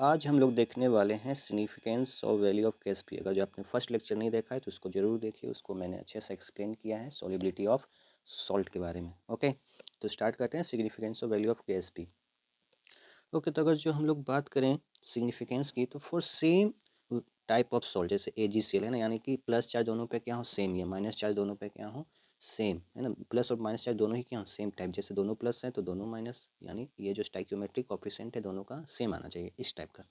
आज हम लोग देखने वाले हैं सिग्निफिकेंस और वैल्यू ऑफ KSP। अगर जो आपने फर्स्ट लेक्चर नहीं देखा है तो उसको जरूर देखिए, उसको मैंने अच्छे से एक्सप्लेन किया है सॉल्युबिलिटी ऑफ सॉल्ट के बारे में। ओके, तो स्टार्ट करते हैं सिग्निफिकेंस और वैल्यू ऑफ KSP। ओके, तो अगर जो हम लोग बात करें सिग्निफिकेंस की, तो for same type of salt जैसे AgCl है ना, यानी कि प्लस चार्ज दोनों पे क्या हो सेम, या माइनस चार्ज दोनों पे क्या हो सेम, है ना। प्लस और माइनस चार्ज दोनों ही क्या हो सेम टाइप, जैसे दोनों प्लस हैं तो दोनों माइनस, यानी ये जो स्टाइक्योमेट्रिक कोफिशिएंट है दोनों का सेम आना चाहिए, इस टाइप का।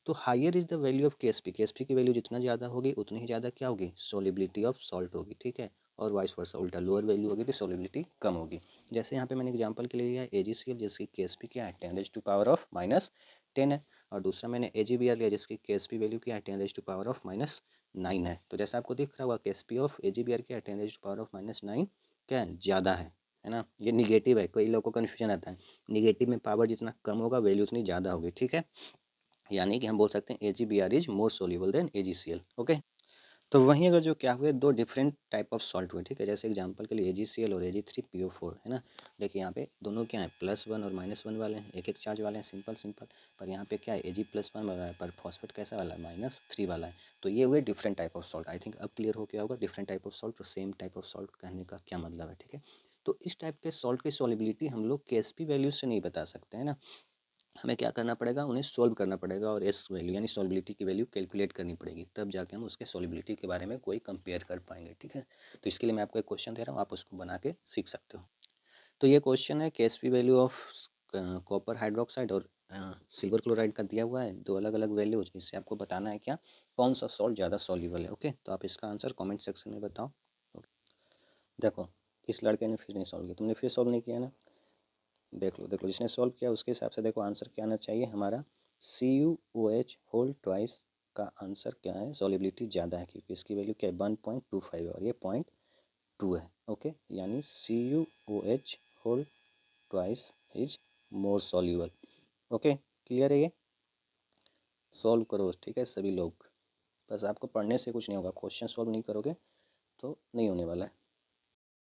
तो higher is the value of KSP की वैल्यू जितना ज़्यादा होगी उतनी ही ज़्यादा क्या होगी, सोलिबिलिटी ऑफ सॉल्ट होगी, ठीक है। और वाइस वर्सा, उल्टा लोअर वैल्यू होगी तो सोलिबिलिटी कम होगी। जैसे यहाँ पे मैंने एग्जांपल के लिए लिया है AgCl, जिसकी KSP क्या है 10⁻⁻10 है, और दूसरा मैंने AgBr लिया जिसकी KSP वैल्यू क्या है 10⁻⁹ है। तो जैसा आपको दिख रहा होगा KSP ऑफ AgBr क्या है 10⁻⁹ क्या है, ज़्यादा है ना। ये निगेटिव है, कई लोगों को कन्फ्यूजन आता है, निगेटिव में पावर जितना कम होगा वैल्यू उतनी ज़्यादा होगी, ठीक है। यानी कि हम बोल सकते हैं AgBr is more soluble than AgCl। Okay, तो वहीं अगर जो क्या हुए, दो डिफरेंट टाइप ऑफ सॉल्ट हुए, ठीक है। जैसे एग्जांपल के लिए AgCl और Ag3PO4 है ना। देखिए यहाँ पे दोनों क्या है +1 और -1 वाले हैं, एक एक चार्ज वाले हैं, सिंपल सिंपल। पर यहाँ पे क्या है Ag+1 वाला है, पर फॉस्फेट कैसा वाला है -3 वाला है। तो ये हुए different type of salt. I think अब क्लियर हो गया होगा डिफरेंट टाइप ऑफ सॉल्ट और सेम टाइप ऑफ सॉल्ट कहने का क्या मतलब है, ठीक है। तो इस टाइप के सॉल्ट की सॉलिबिलिटी हम लोग KSP वैल्यू से नहीं बता सकते हैं ना। हमें क्या करना पड़ेगा, उन्हें सोल्व करना पड़ेगा और एस वैल्यू यानी सॉल्बिलिटी की वैल्यू कैलकुलेट करनी पड़ेगी, तब जाके हम उसके सॉल्बिलिटी के बारे में कोई कंपेयर कर पाएंगे, ठीक है। तो इसके लिए मैं आपको एक क्वेश्चन दे रहा हूँ, आप उसको बना के सीख सकते हो। तो ये क्वेश्चन है KSP value of copper hydroxide और सिल्वर क्लोराइड का दिया हुआ है, दो अलग अलग वैल्यूज। इससे आपको बताना है क्या, कौन सा सॉल्ट ज़्यादा सॉल्यूबल है। ओके, तो आप इसका आंसर कॉमेंट सेक्शन में बताओ। देखो, इस लड़के ने फिर नहीं सॉल्व किया, तुमने फिर सॉल्व नहीं किया ना। देख लो जिसने सॉल्व किया उसके हिसाब से देखो आंसर क्या आना चाहिए हमारा। CuOH होल ट्वाइस का आंसर क्या है, सॉलिबिलिटी ज़्यादा है क्योंकि इसकी वैल्यू क्या है 1.25 है और ये 0.2 है। ओके, यानी CuOH whole twice is more soluble. Okay, clear है ये। सॉल्व करो, ठीक है सभी लोग। बस आपको पढ़ने से कुछ नहीं होगा, क्वेश्चन सॉल्व नहीं करोगे तो नहीं होने वाला है।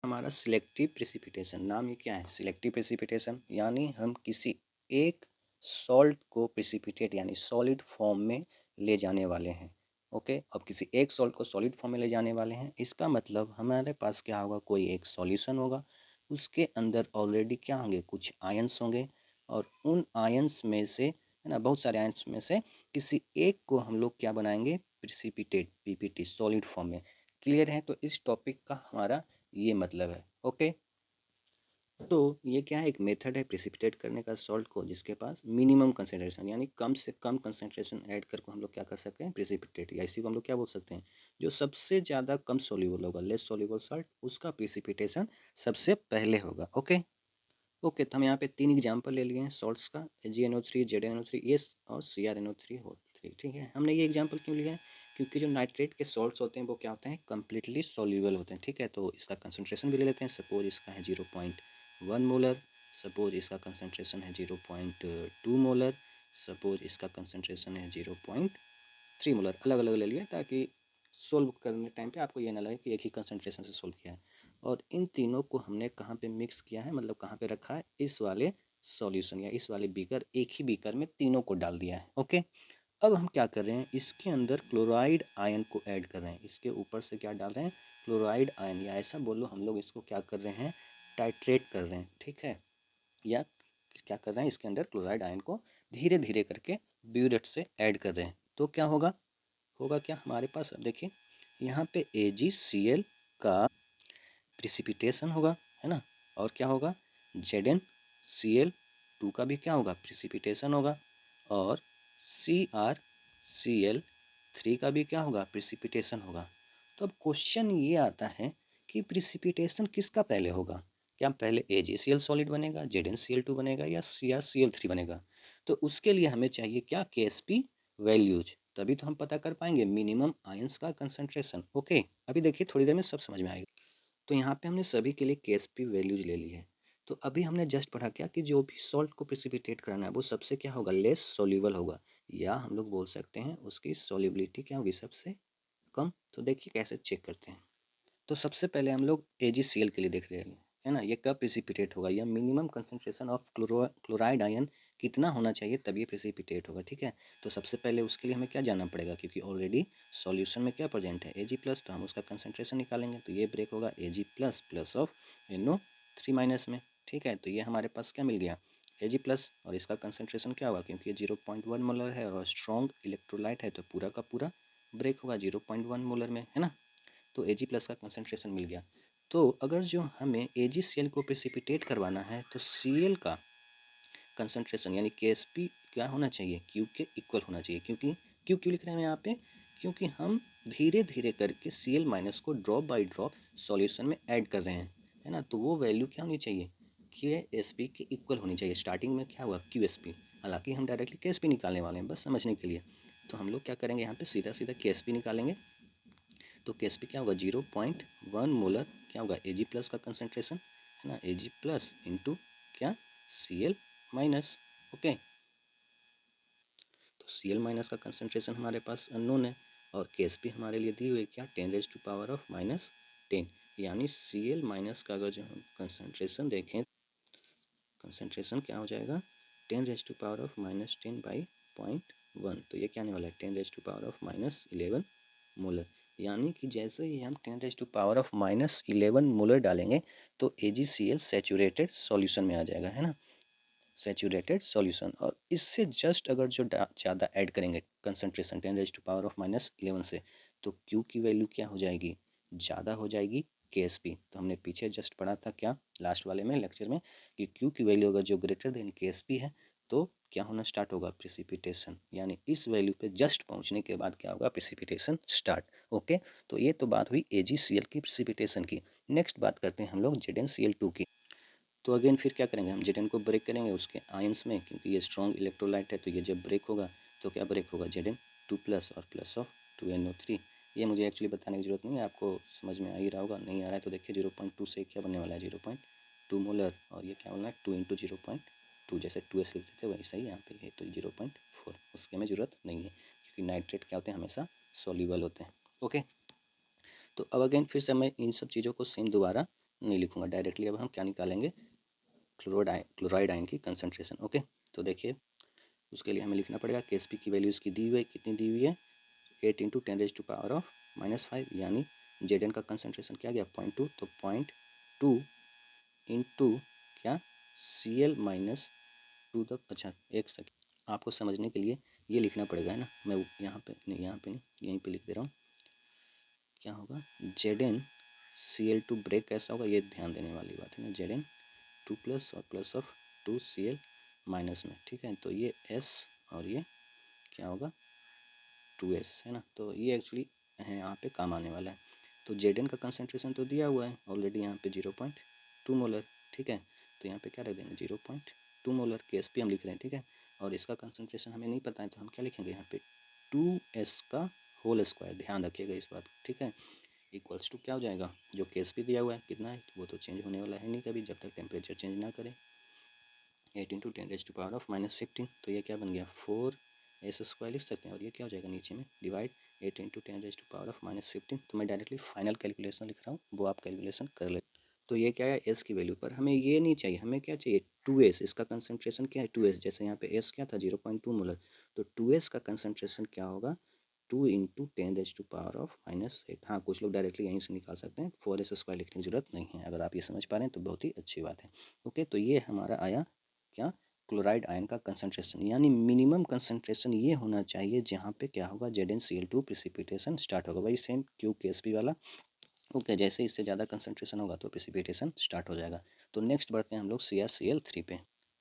हमारा सिलेक्टिव प्रेसिपिटेशन, नाम ही क्या है सिलेक्टिव प्रेसिपिटेशन, यानी हम किसी एक सॉल्ट को प्रेसिपिटेट यानी सॉलिड फॉर्म में ले जाने वाले हैं। ओके, अब किसी एक सॉल्ट को सॉलिड फॉर्म में ले जाने वाले हैं, इसका मतलब हमारे पास क्या होगा, कोई एक सॉल्यूशन होगा, उसके अंदर ऑलरेडी क्या होंगे, कुछ आयंस होंगे, और उन आयंस में से, है ना, बहुत सारे आयंस में से किसी एक को हम लोग क्या बनाएंगे, प्रेसिपिटेट PPT सॉलिड फॉर्म में। क्लियर है, तो इस टॉपिक का हमारा ये मतलब है। ओके, तो ये क्या है, एक मेथड है प्रेसिपिटेट करने का सॉल्ट को जिसके पास मिनिमम कंसेंट्रेशन यानी कम से कम कंसेंट्रेशन ऐड करके हम लोग क्या कर सकते हैं, प्रेसिपिटेट, या इसी को हम लोग क्या बोल सकते हैं, जो सबसे ज़्यादा कम सोल्यूबल होगा, लेस सोल्यूबल सॉल्ट, उसका प्रेसिपिटेशन सबसे पहले होगा। ओके ओके, तो हम यहाँ पे 3 एग्जाम्पल ले लिए हैं सॉल्ट्स का, GnO3, ZnO3 ये और CrNO3, ठीक है। हमने ये एग्जाम्पल क्यों लिया है, क्योंकि जो नाइट्रेट के सॉल्ट्स होते हैं वो क्या होते हैं, कम्प्लीटली सॉल्यूबल होते हैं, ठीक है। तो इसका कंसनट्रेशन भी ले लेते हैं, सपोज इसका है 0.1 मोलर, सपोज इसका कंसनट्रेशन है 0.2 मोलर, सपोज इसका कंसनट्रेशन है 0.3 मोलर, अलग अलग ले लिया ताकि सोल्व करने टाइम पे आपको ये ना लगे कि एक ही कंसनट्रेशन से सोल्व किया है। और इन तीनों को हमने कहाँ पे मिक्स किया है, मतलब कहाँ पे रखा है, इस वाले सॉल्यूशन या इस वाले बीकर, एक ही बीकर में तीनों को डाल दिया है। ओके, अब हम क्या कर रहे हैं, इसके अंदर क्लोराइड आयन को ऐड कर रहे हैं, इसके ऊपर से क्या डाल रहे हैं, क्लोराइड आयन, या ऐसा बोलो हम लोग इसको क्या कर रहे हैं, टाइट्रेट कर रहे हैं, ठीक है। या क्या कर रहे हैं, इसके अंदर क्लोराइड आयन को धीरे धीरे करके ब्यूरेट से ऐड कर रहे हैं। तो क्या होगा, होगा क्या हमारे पास, अब देखिए यहाँ पे AgCl का प्रिसिपिटेशन होगा, है ना। और क्या होगा, ZnCl2 का भी क्या होगा, प्रिसिपिटेशन होगा, और CrCl3 का भी क्या होगा, प्रिसिपिटेशन होगा। तो अब क्वेश्चन ये आता है कि प्रिसिपिटेशन किसका पहले होगा, क्या पहले AgCl सॉलिड बनेगा, ZnCl2 बनेगा, या CrCl3 बनेगा। तो उसके लिए हमें चाहिए क्या, KSP वैल्यूज, तभी तो हम पता कर पाएंगे मिनिमम आयंस का कंसंट्रेशन। ओके, अभी देखिए थोड़ी देर में सब समझ में आएगा। तो यहाँ पे हमने सभी के लिए KSP वैल्यूज ले ली है। तो अभी हमने जस्ट पढ़ा क्या कि जो भी सॉल्ट को प्रेसिपिटेट कराना है वो सबसे क्या होगा, लेस सोल्यूबल होगा, या हम लोग बोल सकते हैं उसकी सोल्यूबिलिटी क्या होगी, सबसे कम। तो देखिए कैसे चेक करते हैं। तो सबसे पहले हम लोग AgCl के लिए देख रहे हैं, है ना, ये कब प्रेसिपिटेट होगा, या minimum concentration of chloride ion कितना होना चाहिए तब ये प्रेसिपिटेट होगा, ठीक है। तो सबसे पहले उसके लिए हमें क्या जानना पड़ेगा, क्योंकि ऑलरेडी सॉल्यूशन में क्या प्रेजेंट है Ag+, तो हम उसका कंसंट्रेशन निकालेंगे। तो ये ब्रेक होगा Ag+ plus of NO3 minus में, ठीक है। तो ये हमारे पास क्या मिल गया, Ag+, और इसका कंसंट्रेशन क्या होगा, क्योंकि ये 0.1 मोलर है और स्ट्रॉन्ग इलेक्ट्रोलाइट है तो पूरा का पूरा ब्रेक होगा 0.1 मोलर में, है ना। तो Ag+ का कंसंट्रेशन मिल गया। तो अगर जो हमें AgCl को प्रेसिपिटेट करवाना है तो Cl का कंसंट्रेशन यानी KSP क्या होना चाहिए, Q के इक्वल होना चाहिए। क्योंकि क्यों लिख रहे हैं यहाँ पे, क्योंकि हम धीरे धीरे करके Cl- को ड्रॉप बाय ड्रॉप सॉल्यूशन में ऐड कर रहे हैं, है ना। तो वो वैल्यू क्या होनी चाहिए, KSP के इक्वल होनी चाहिए। स्टार्टिंग में क्या हुआ QSP, हालांकि हम डायरेक्टली KSP निकालने वाले हैं बस समझने के लिए। तो हम लोग क्या करेंगे, यहाँ पे सीधा सीधा KSP निकालेंगे। तो KSP क्या होगा, 0.1 मोलर क्या होगा Ag+ का कंसंट्रेशन, है ना, Ag+ इंटू क्या Cl-। ओके, तो Cl- का कंसंट्रेशन हमारे पास अननोन है और KSP हमारे लिए दी हुई है क्या, 10⁻⁻10। यानी Cl- का अगर जो हम कंसंट्रेशन देखें, कंसंट्रेशन क्या हो जाएगा 10⁻⁻10/0.1। तो ये क्या आने वाला है 10⁻⁻11 मोलर। यानी कि जैसे ही हम 10⁻⁻11 मोलर डालेंगे तो AgCl सैचुरेटेड सॉल्यूशन में आ जाएगा, है ना, सैचुरेटेड सॉल्यूशन। और इससे जस्ट अगर जो ज़्यादा ऐड करेंगे कंसंट्रेशन 10⁻⁻11 से, तो Q की वैल्यू क्या हो जाएगी, ज़्यादा हो जाएगी KSP। तो हमने पीछे जस्ट पढ़ा था क्या लास्ट वाले में लेक्चर में, कि Q की वैल्यू अगर जो ग्रेटर देन KSP है तो क्या होना स्टार्ट होगा, प्रेसिपिटेशन। यानी इस वैल्यू पे जस्ट पहुंचने के बाद क्या होगा, प्रेसिपिटेशन स्टार्ट। ओके, तो ये तो बात हुई AgCl की प्रेसिपिटेशन की। नेक्स्ट बात करते हैं हम लोग ZnCl2 की। तो अगेन फिर क्या करेंगे, हम Zn को ब्रेक करेंगे उसके आयंस में, क्योंकि ये स्ट्रॉन्ग इलेक्ट्रोलाइट है। तो ये जब ब्रेक होगा तो क्या ब्रेक होगा, Zn2+ और प्लस ऑफ 2NO3। ये मुझे एक्चुअली बताने की जरूरत नहीं है, आपको समझ में आ ही रहा होगा। नहीं आ रहा है तो देखिए 0.2 से क्या बनने वाला है 0.2 मोलर, और ये क्या बोलना है 2 × 0.2, जैसे 2s लिखते थे वैसा ही यहाँ पे है। तो 0.4 उसके में ज़रूरत नहीं है, क्योंकि नाइट्रेट क्या होते हैं, हमेशा सॉल्यूबल होते हैं। ओके, तो अब अगेन फिर से मैं इन सब चीज़ों को सेम दोबारा नहीं लिखूंगा, डायरेक्टली अब हम क्या निकालेंगे, क्लोराइड आयन की कंसंट्रेशन। ओके, तो देखिए उसके लिए हमें लिखना पड़ेगा KSP की वैल्यू इसकी दी हुई है, कितनी दी हुई है 8 × 10⁻⁻5, यानी Zn का कंसंट्रेशन क्या गया 0.2। तो 0.2 इंटू क्या Cl- द, अच्छा एक सेकेंड, आपको समझने के लिए ये लिखना पड़ेगा, है ना। मैं यहाँ पे नहीं, यहाँ पे नहीं, यहीं पे लिख दे रहा हूँ। क्या होगा ZnCl2 ब्रेक कैसा होगा, ये ध्यान देने वाली बात है ना। Zn2+ और प्लस ऑफ 2Cl- में, ठीक है। तो ये S और ये क्या होगा 2S, है ना। तो ये एक्चुअली है यहाँ पे काम आने वाला है। तो Zn का कंसंट्रेशन तो दिया हुआ है ऑलरेडी यहाँ पे 0.2 मोलर, ठीक है। तो यहाँ पे क्या रख देंगे 0.2 मोलर, KSP हम लिख रहे हैं, ठीक है। और इसका कंसंट्रेशन हमें नहीं पता है तो हम क्या लिखेंगे यहाँ पे 2S का होल स्क्वायर, ध्यान रखिएगा इस बात, ठीक है। इक्वल्स टू क्या हो जाएगा, जो KSP दिया हुआ है कितना है वो तो चेंज होने वाला है नहीं कभी, जब तक टेम्परेचर चेंज ना करे। 8 × 10⁻⁻15, तो ये क्या बन गया 4S² लिख सकते हैं। और ये क्या हो जाएगा नीचे में डिवाइड 8 × 10⁻⁻15। तो मैं डायरेक्टली फाइनल कैलकुलेशन लिख रहा हूँ, वो आप कैलकुलेशन कर ले। तो ये क्या है S की वैल्यू पर, हमें ये नहीं चाहिए, हमें क्या चाहिए 2S। इसका कंसंट्रेशन क्या है 2S, जैसे यहाँ पे S क्या था 0.2 मोलर, तो 2S का कंसंट्रेशन क्या होगा 2 × 10⁻⁻8। हाँ, कुछ लोग डायरेक्टली यहीं से निकाल सकते हैं, 4S² लिखने की जरूरत नहीं है। अगर आप ये समझ पा रहे हैं तो बहुत ही अच्छी बात है। ओके, तो ये हमारा आया क्या, क्लोराइड आयन का कंसंट्रेशन। यानी मिनिमम कंसंट्रेशन ये होना चाहिए जहाँ पे क्या होगा ZnCl2 प्रेसिपिटेशन स्टार्ट होगा, वही सेम KSP वाला। ओके, जैसे इससे ज़्यादा कंसंट्रेशन होगा तो प्रेसिपिटेशन स्टार्ट हो जाएगा। तो नेक्स्ट बढ़ते हैं हम लोग CrCl3 पे।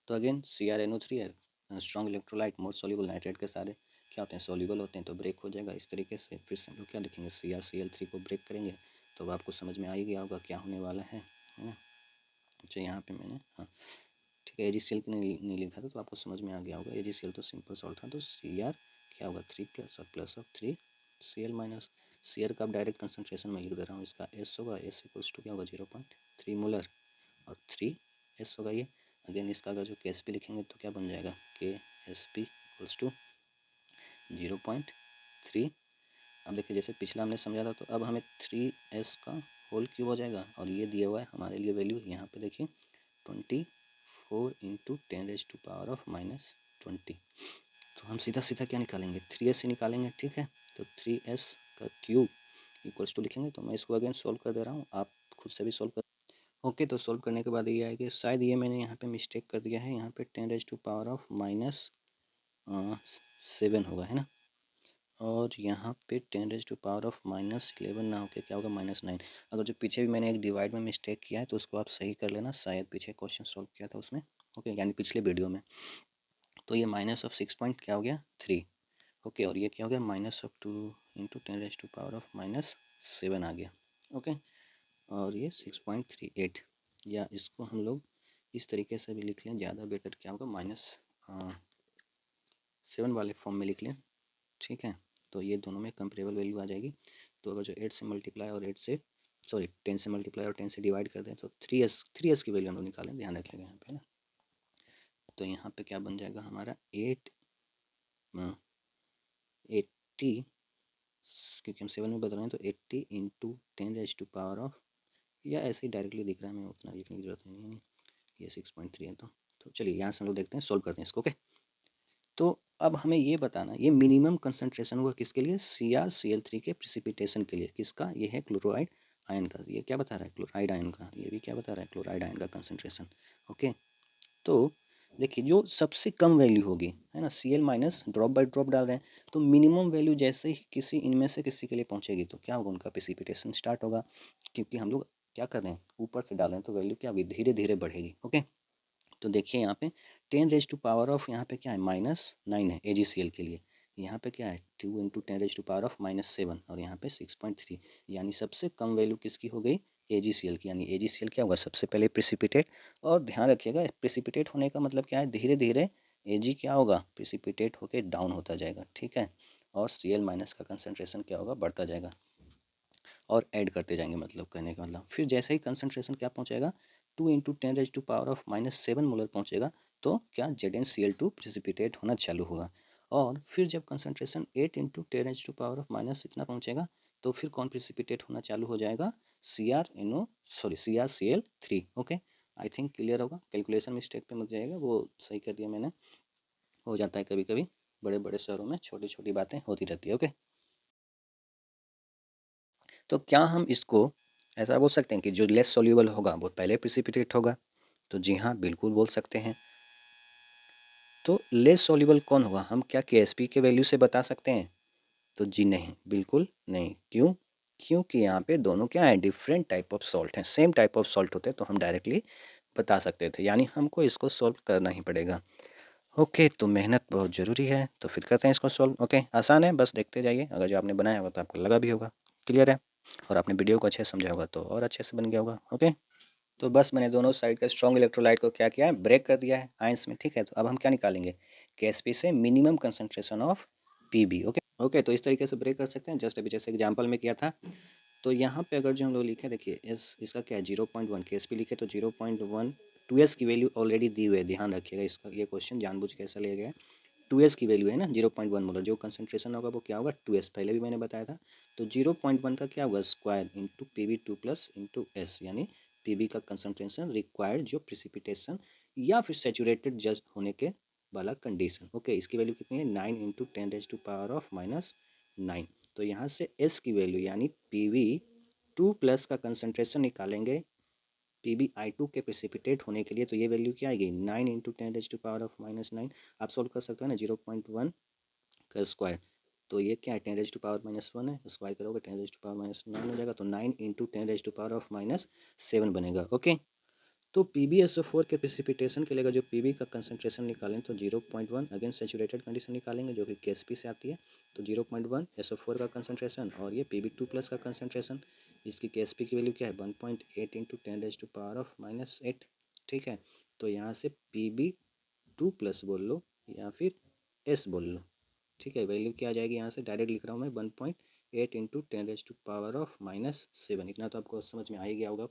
तो अगेन CrNO3 है, strong electrolyte, more soluble, nitrate के सारे क्या होते हैं सोल्यूबल होते हैं, तो ब्रेक हो जाएगा इस तरीके से। फिर से हम लोग क्या लिखेंगे CrCl3 को ब्रेक करेंगे तो आपको समझ में आ ही गया होगा क्या होने वाला है ना। अच्छा, यहाँ पे मैंने हाँ ठीक है AgCl नहीं लिखा था तो आपको समझ में आ गया होगा। AgCl तो सिंपल सॉल्ट था, तो Cr क्या होगा 3+ और प्लस ऑफ 3Cl-। Cr का आप डायरेक्ट कंसंट्रेशन में लिख दे रहा हूँ, इसका S होगा, S इक्वल्स टू क्या होगा 0.3 मोलर और 3S होगा ये। अगेन इसका अगर जो KSP लिखेंगे तो क्या बन जाएगा KSP इक्वल्स टू 0.3। अब देखिए जैसे पिछला हमने समझा था, तो अब हमें 3S का होल क्यूब हो जाएगा, और ये दिया हुआ है हमारे लिए वैल्यू यहाँ पे देखिए 24 4 इंटू 10⁻⁻20। तो हम सीधा सीधा क्या निकालेंगे, 3s ही निकालेंगे, ठीक है। तो 3s का क्यूब इक्वल्स टू लिखेंगे। तो मैं इसको अगेन सोल्व कर दे रहा हूँ, आप खुद से भी सोल्व कर। ओके, तो सोल्व करने के बाद ये आएगी, शायद ये मैंने यहाँ पे मिस्टेक कर दिया है, यहाँ पे 10⁻⁻7 होगा, है ना। और यहाँ पे 10⁻⁻11 ना होकर क्या होगा -9। अगर जो पीछे भी मैंने एक डिवाइड में मिस्टेक किया है तो उसको आप सही कर लेना, शायद पीछे क्वेश्चन सॉल्व किया था उसमें, ओके, यानी पिछले वीडियो में। तो ये -6 पॉइंट क्या हो गया 3, ओके। और ये क्या हो गया -2 इंटू 10⁻⁻7 आ गया, ओके। और ये 6.38, या इसको हम लोग इस तरीके से भी लिख लें, ज़्यादा बेटर क्या होगा, -7 वाले फॉर्म में लिख लें, ठीक है। तो ये दोनों में कंपेरेबल वैल्यू आ जाएगी। तो अगर जो 8 से मल्टीप्लाई और 8 से सॉरी 10 से मल्टीप्लाई और 10 से डिवाइड कर दें तो 3s की वैल्यू हम लोग निकालें, ध्यान रखिएगा यहाँ पे ना। तो यहाँ पे क्या बन जाएगा हमारा 80, क्योंकि हम 7 में बदल रहे हैं, तो 80 इंटू 10⁻⁻, या ऐसे ही डायरेक्टली दिख रहा है, मैं उतना लिखने की जरूरत नहीं है, ये 6.3 है। तो चलिए यहाँ से हम लोग देखते हैं, सोल्व करते हैं इसको, ओके। तो अब हमें ये बताना, ये मिनिमम कंसंट्रेशन हुआ किसके लिए, CrCl3 के प्रिसिपिटेशन के लिए, किसका, ये है क्लोराइड आयन का। ये क्या बता रहा है, क्लोराइड आयन का। ये भी क्या बता रहा है, क्लोराइड आयन का कंसंट्रेशन, ओके। तो देखिए जो सबसे कम वैल्यू होगी, है ना, Cl minus drop by drop डाल रहे हैं, तो मिनिमम वैल्यू जैसे ही किसी इनमें से किसी के लिए पहुंचेगी तो क्या होगा, उनका प्रिसिपिटेशन स्टार्ट होगा। क्योंकि हम लोग क्या कर रहे हैं, ऊपर से डाल रहे हैं, तो वैल्यू क्या होगी, धीरे धीरे बढ़ेगी, ओके। तो देखिए यहाँ पे 10⁻⁻, यहाँ पे क्या है -9 है AgCl के लिए, यहाँ पे क्या है 2 इंटू 10⁻⁻7, और यहाँ पे 6.3, यानी सबसे कम वैल्यू किसकी हो गई, AgCl की। यानी AgCl क्या होगा, सबसे पहले प्रिसिपिटेट। और ध्यान रखिएगा, प्रिसिपिटेट होने का मतलब क्या है, धीरे धीरे Ag क्या होगा, प्रिसिपिटेट होके डाउन होता जाएगा, ठीक है। और Cl माइनस का कंसनट्रेशन क्या होगा, बढ़ता जाएगा, और ऐड करते जाएंगे, मतलब कहने का मतलब। फिर जैसे ही कंसंट्रेशन क्या पहुंचेगा, 2 इंटू 10⁻⁻7 मोलर पहुंचेगा, तो क्या ZnCl2 प्रिसिपिटेट होना चालू होगा। और फिर जब कंसंट्रेशन 8 इंटू 10⁻⁻ इतना पहुंचेगा, तो फिर कौन प्रिसिपिटेट होना चालू हो जाएगा, CrCl3, okay. I think clear होगा, कैलकुलेशन मिस्टेक पे मत जाएगा, वो सही कर दिया मैंने, हो जाता है कभी कभी, बड़े बड़े शहरों में छोटी छोटी बातें होती रहती है, ओके। तो क्या हम इसको ऐसा बोल सकते हैं कि जो लेस सोल्यूबल होगा वो पहले प्रिसिपिटेट होगा, तो जी हाँ, बिल्कुल बोल सकते हैं। तो लेस सोल्यूबल कौन होगा, हम क्या KSP के वैल्यू से बता सकते हैं, तो जी नहीं, बिल्कुल नहीं। क्यों, क्योंकि यहाँ पे दोनों क्या है, डिफरेंट टाइप ऑफ सॉल्ट हैं। सेम टाइप ऑफ सॉल्ट होते तो हम डायरेक्टली बता सकते थे, यानी हमको इसको सॉल्व करना ही पड़ेगा, ओके। तो मेहनत बहुत ज़रूरी है, तो फिर करते हैं इसको सॉल्व, ओके। आसान है, बस देखते जाइए, अगर जो आपने बनाया होगा तो आपको लगा भी होगा, क्लियर है। और आपने वीडियो को अच्छे से समझा होगा तो और अच्छे से बन गया होगा, ओके। तो बस मैंने दोनों साइड का स्ट्रॉन्ग इलेक्ट्रोलाइट को क्या किया है, ब्रेक कर दिया है आयंस में, ठीक है। तो अब हम क्या निकालेंगे, KSP से minimum concentration of Pb, okay. Okay, तो इस तरीके से ब्रेक कर सकते हैं, जस्ट अभी जैसे एग्जाम्पल में किया था। तो यहाँ पे अगर जो हम लोग लिखे, देखिए इसका क्या है 0.1, KSP लिखे तो 0.1, 2s की वैल्यू ऑलरेडी दी हुई है, ध्यान रखिएगा, इसका ये क्वेश्चन जानबूझ के ऐसा लिया गया है। 2s की वैल्यू है ना, 0.1 मोलर, जो कंसंट्रेशन होगा वो क्या होगा 2s, पहले भी मैंने बताया था। तो 0.1 का क्या होगा, square into Pb2+ into s, यानी Pb का कंसंट्रेशन रिक्वायर्ड, जो प्रिसिपिटेशन या फिर सेचुरेटेड जस्ट होने के वाला कंडीशन, ओके। इसकी वैल्यू कितनी है, 9 इंटू 10⁻⁻9। तो यहाँ से s की वैल्यू यानी Pb2+ का कंसंट्रेशन निकालेंगे Pbi2 के प्रेसिपिटेट होने के लिए, तो ये वैल्यू क्या आएगी, 9 इंटू 10⁻⁻9। आप सोल्व कर सकते हो ना, 0.1 का स्क्वायर, तो ये क्या है 10⁻⁻1 है, स्क्वायर करोगे 10⁻⁻9 हो जाएगा, तो 9 इंटू 10⁻⁻7 बनेगा, ओके। तो PbSO4 के प्रेसिपिटेशन के लिए अगर जो Pb का कंसंट्रेशन निकालें तो 0.1, अगेन सेचुरेटेड कंडीशन निकालेंगे जो कि KSP से आती है, तो 0.1 SO4 का कंसंट्रेशन, और ये Pb2+ का कंसंट्रेशन, इसकी KSP की वैल्यू क्या है 1.8 इंटू 10⁻⁻8, ठीक है। तो यहाँ से Pb2+ बोल लो या फिर S बोल लो, ठीक है। वैल्यू क्या आ जाएगी, यहाँ से डायरेक्ट लिख रहा हूँ मैं 1.8 इंटू 10⁻⁻7, इतना तो आपको समझ में आ ही गया होगा,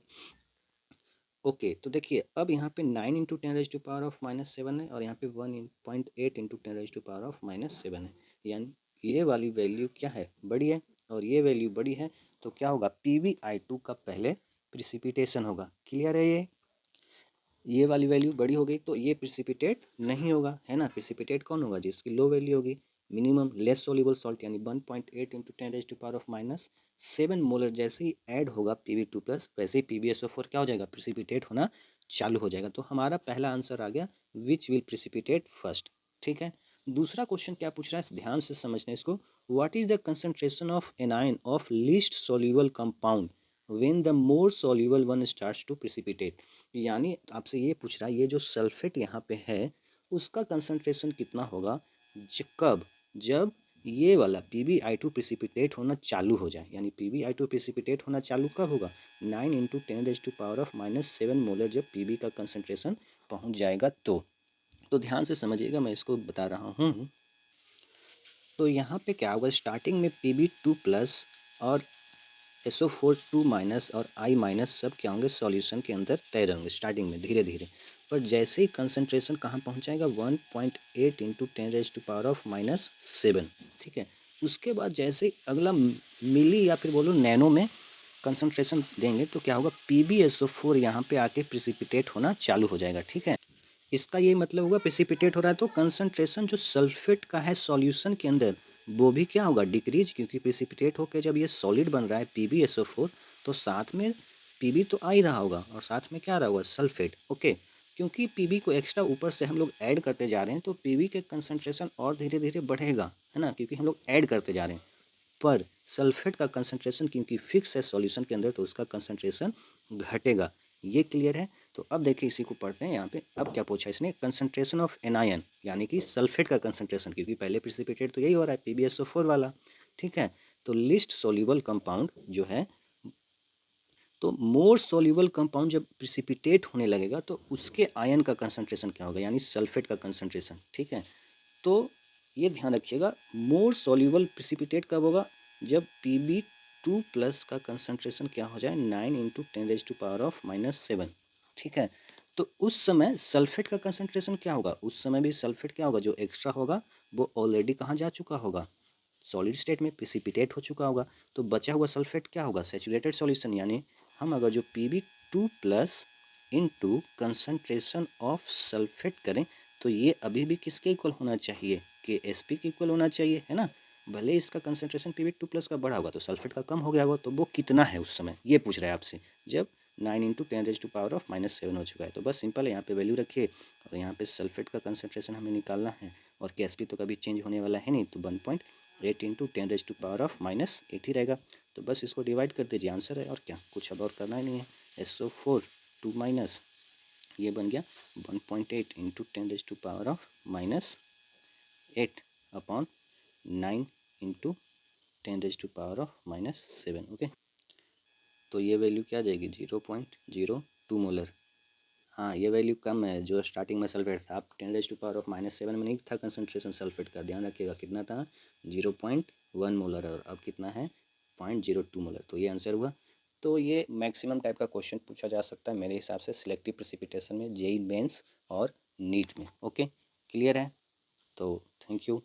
ओके। तो देखिए अब यहाँ पे 9 इंटू 10⁻⁻7 है, और यहाँ पे 1.8 इंटू 10⁻⁻7 है, यानी ये वाली वैल्यू क्या है, बड़ी है, और ये वैल्यू बड़ी है, तो क्या होगा, Pbi2 का पहले प्रिसिपिटेशन होगा, क्लियर है ये। ये वाली वैल्यू बड़ी हो गई तो ये प्रिसिपिटेट नहीं होगा, है ना। प्रिसिपिटेट कौन होगा, जिसकी लो वैल्यू होगी। मिनिमम लेस सोल्यूबल सॉल्ट यानी 1.8 इंटू 10⁻⁻7 मोलर जैसे ही ऐड होगा Pb2+, वैसे ही PbSO4 क्या हो जाएगा, प्रिसिपिटेट होना चालू हो जाएगा। तो हमारा पहला आंसर आ गया, विच विल प्रिसिपिटेट फर्स्ट। ठीक है, दूसरा क्वेश्चन क्या पूछ रहा है, ध्यान से समझना इसको। What is the concentration of anion of least soluble compound when the more soluble one starts to precipitate. यानी आपसे ये पूछ रहा है, ये जो सल्फेट यहाँ पे है उसका कंसंट्रेशन कितना होगा कब, जब ये वाला PbI2 प्रिसिपिटेट होना चालू हो जाए। यानी PbI2 प्रिसिपिटेट होना चालू कब होगा, 9 × 10⁻⁻7 मोलर जब Pb का कंसंट्रेशन पहुंच जाएगा तो ध्यान से समझिएगा, मैं इसको बता रहा हूँ। तो यहाँ पे क्या होगा, स्टार्टिंग में Pb2+ और SO4 2- और I- सब क्या होंगे, सॉल्यूशन के अंदर तैर होंगे स्टार्टिंग में धीरे धीरे। पर जैसे ही कंसंट्रेशन कहाँ पहुँच जाएगा, 1.8 इंटू 10⁻⁻7। ठीक है, उसके बाद जैसे ही अगला मिली या फिर बोलो नैनो में कंसंट्रेशन देंगे तो क्या होगा, PbSO4 यहाँ पे आके प्रिसिपिटेट होना चालू हो जाएगा। ठीक है, इसका ये मतलब होगा प्रेसिपिटेट हो रहा है तो कंसंट्रेशन जो सल्फेट का है सॉल्यूशन के अंदर वो भी क्या होगा, डिक्रीज। क्योंकि प्रेसिपिटेट होकर जब ये सॉलिड बन रहा है PbSO4 तो साथ में Pb तो आ ही रहा होगा और साथ में क्या आ रहा होगा, सल्फेट। ओके, क्योंकि Pb को एक्स्ट्रा ऊपर से हम लोग ऐड करते जा रहे हैं तो Pb के कंसंट्रेशन और धीरे धीरे बढ़ेगा, है ना, क्योंकि हम लोग ऐड करते जा रहे हैं। पर सल्फेट का कंसंट्रेशन क्योंकि फिक्स है सॉल्यूशन के अंदर तो उसका कंसंट्रेशन घटेगा। ये क्लियर है। तो अब देखिए इसी को पढ़ते हैं यहाँ पे। अब क्या पूछा इसने, कंसंट्रेशन ऑफ एनायन यानी कि सल्फेट का कंसंट्रेशन, क्योंकि पहले प्रिसिपिटेट तो यही हो रहा है PbSO4 वाला। ठीक है, तो लिस्ट सोल्यूबल कंपाउंड जो है, तो मोर सोल्यूबल कंपाउंड जब प्रिसिपिटेट होने लगेगा तो उसके आयन का कंसंट्रेशन क्या होगा, यानी सल्फेट का कंसंट्रेशन। ठीक है, तो ये ध्यान रखिएगा, मोर सोल्यूबल प्रिसिपिटेट कब होगा, जब Pb2+ का कंसंट्रेशन क्या हो जाए, 9 × 10⁻⁻7। ठीक है, तो उस समय सल्फेट का कंसंट्रेशन क्या होगा, उस समय भी सल्फेट क्या होगा, जो एक्स्ट्रा होगा वो ऑलरेडी कहाँ जा चुका होगा, सॉलिड स्टेट में प्रिसिपिटेट हो चुका होगा। तो बचा हुआ सल्फेट क्या होगा, सेचुरेटेड सॉल्यूशन। यानी हम अगर जो Pb2+ into concentration of sulphate करें तो ये अभी भी किसके इक्वल होना चाहिए, KSP के इक्वल होना चाहिए, है ना। भले इसका कंसंट्रेशन Pb2+ का बढ़ा होगा तो सल्फेट का कम हो गया होगा, तो वो कितना है उस समय, ये पूछ रहा है आपसे, जब 9 × 10⁻⁻7 हो चुका है। तो बस सिंपल है, यहाँ पे वैल्यू रखिए और यहाँ पे सल्फेट का कंसंट्रेशन हमें निकालना है और KSP तो कभी चेंज होने वाला है नहीं, तो 1.8 इंटू 10⁻⁻8 ही रहेगा। तो बस इसको डिवाइड कर दीजिए, आंसर है। और क्या, कुछ अब और करना ही नहीं है। SO4 2- ये बन गया 1.8 इंटू 10⁻�8 अपॉन 9 इंटू 10⁻⁻7। ओके, तो ये वैल्यू क्या आ जाएगी, 0.02 मोलर। हाँ, ये वैल्यू कम है, जो स्टार्टिंग में सल्फेट था। आप 10⁻⁻7 में नहीं था कंसंट्रेशन सल्फेट का, ध्यान रखिएगा कितना था, 0.1 मोलर, और अब कितना है, 0.02 मोलर। तो ये आंसर हुआ। तो ये मैक्सिमम टाइप का क्वेश्चन पूछा जा सकता है मेरे हिसाब से सिलेक्टिव प्रेसिपिटेशन में, JEE मेंस और नीट में। ओके, क्लियर है। तो थैंक यू।